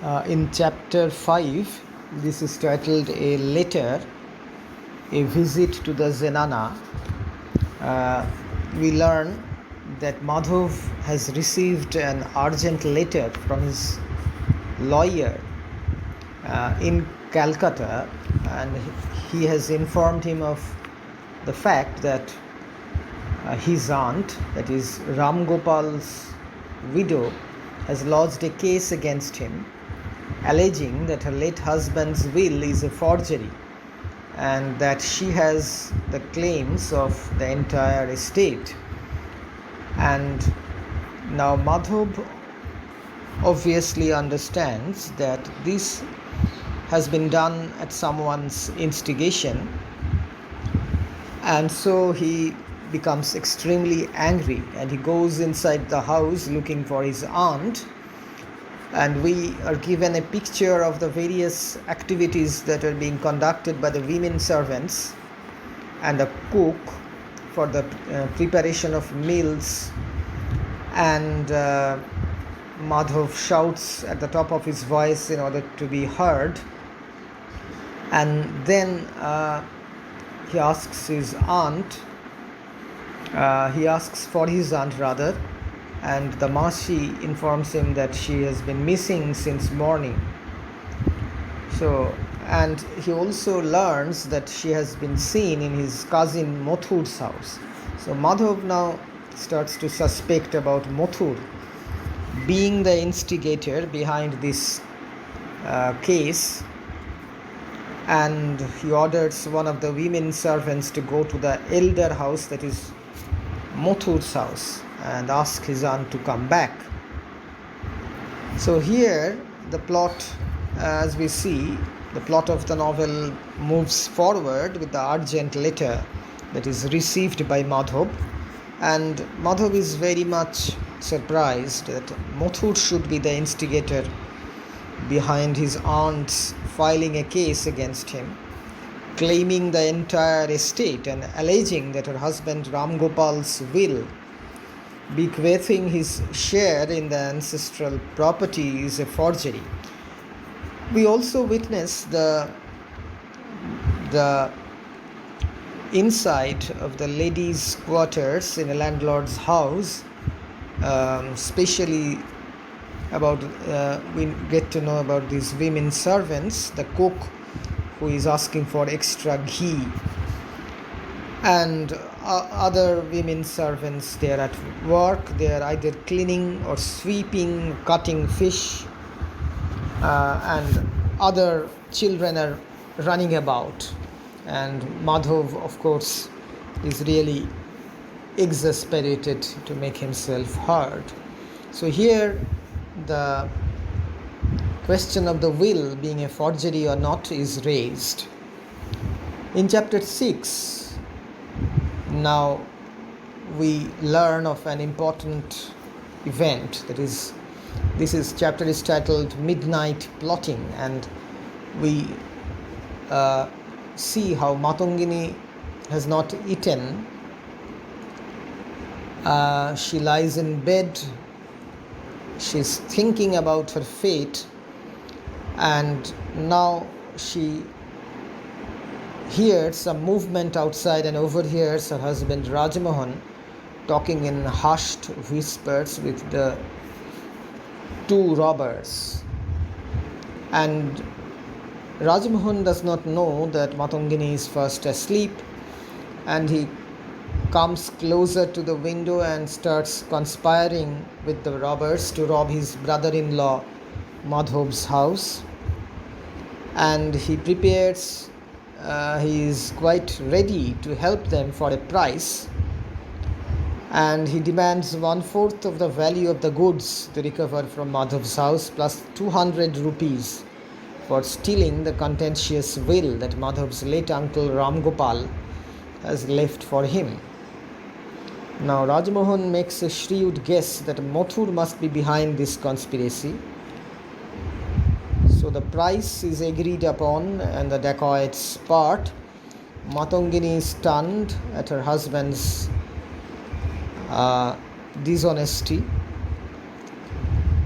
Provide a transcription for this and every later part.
In chapter 5, this is titled A Letter, A Visit to the Zenana. We learn that Madhav has received an urgent letter from his lawyer in Calcutta, and he has informed him of the fact that his aunt, that is Ram Gopal's widow, has lodged a case against him, alleging that her late husband's will is a forgery and that she has the claims of the entire estate. And now Madhav obviously understands that this has been done at someone's instigation, and so he becomes extremely angry and he goes inside the house looking for his aunt. And we are given a picture of the various activities that are being conducted by the women servants and the cook for the preparation of meals. And Madhav shouts at the top of his voice in order to be heard. And then he asks his aunt, he asks for his aunt rather, and the Masi informs him that she has been missing since morning. So, and he also learns that she has been seen in his cousin Mathur's house. So Madhav now starts to suspect about Mathur being the instigator behind this case, and he orders one of the women servants to go to the elder house, that is Mathur's house, and ask his aunt to come back. So here the plot, as we see, the plot of the novel moves forward with the urgent letter that is received by Madhav, and Madhav is very much surprised that Mathur should be the instigator behind his aunt's filing a case against him, claiming the entire estate and alleging that her husband Ram Gopal's will bequeathing his share in the ancestral property is a forgery. We also witness the inside of the ladies' quarters in a landlord's house, especially about we get to know about these women servants, the cook who is asking for extra ghee, and other women servants. They are at work, they are either cleaning or sweeping, cutting fish, and other children are running about. And Madhav, of course, is really exasperated to make himself heard. So here the question of the will being a forgery or not is raised. In chapter 6, now we learn of an important event, that is, this chapter is titled Midnight Plotting, and we see how Matangini has not eaten. She lies in bed, she's thinking about her fate, and now she hears some movement outside and overhears her husband Rajmohan talking in hushed whispers with the two robbers. And Rajmohan does not know that Matangini is fast asleep, and he comes closer to the window and starts conspiring with the robbers to rob his brother-in-law Madhav's house. And he prepares, he is quite ready to help them for a price, and he demands 1/4 of the value of the goods to recover from Madhav's house plus 200 rupees for stealing the contentious will that Madhav's late uncle Ram Gopal has left for him. Now Rajmohan makes a shrewd guess that Mathur must be behind this conspiracy. So the price is agreed upon and the dacoits part. Matangini is stunned at her husband's dishonesty,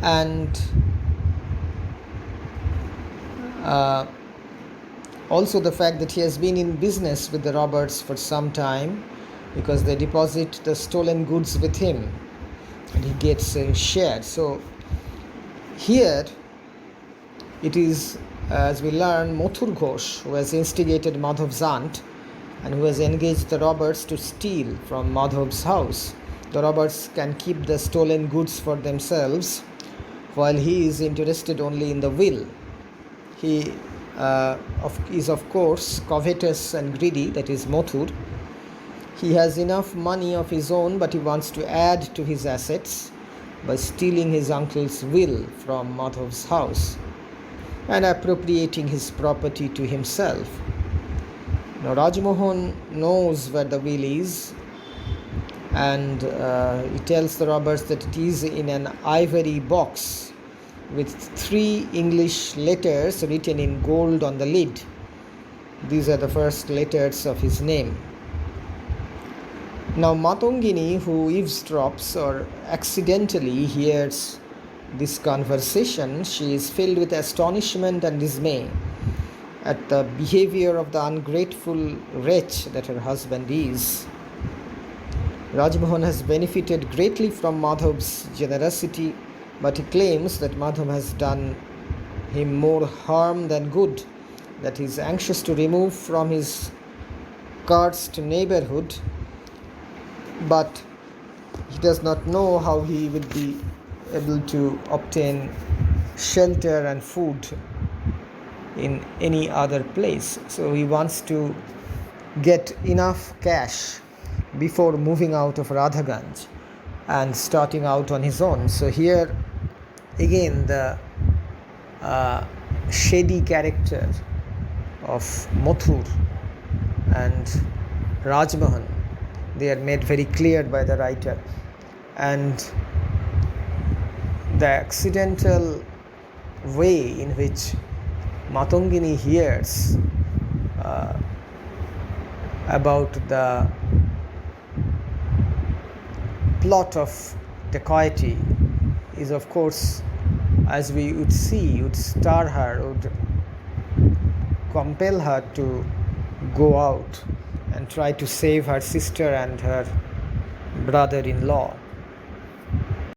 and Uh, Also, the fact that he has been in business with the robbers for some time, because they deposit the stolen goods with him and he gets a share. So, here it is, as we learn, Mathur Ghosh who has instigated Madhav's aunt and who has engaged the robbers to steal from Madhav's house. The robbers can keep the stolen goods for themselves while he is interested only in the will. He is of course covetous and greedy, that is Mathur. He has enough money of his own, but he wants to add to his assets by stealing his uncle's will from Madhav's house and appropriating his property to himself. Now Rajmohan knows where the will is, and he tells the robbers that it is in an ivory box with 3 English letters written in gold on the lid. These are the first letters of his name. Now Matongini, who eavesdrops or accidentally hears this conversation, she is filled with astonishment and dismay at the behavior of the ungrateful wretch that her husband is. Rajmohan has benefited greatly from Madhav's generosity, but he claims that Madhav has done him more harm than good, that he is anxious to remove from his cursed neighborhood, but he does not know how he will be able to obtain shelter and food in any other place. So he wants to get enough cash before moving out of Radhaganj and starting out on his own. So here again the shady character of Mathur and Rajmohan, they are made very clear by the writer, and the accidental way in which Matongini hears about the plot of dacoity is, of course, as we would see, would stir her, would compel her to go out and try to save her sister and her brother-in-law.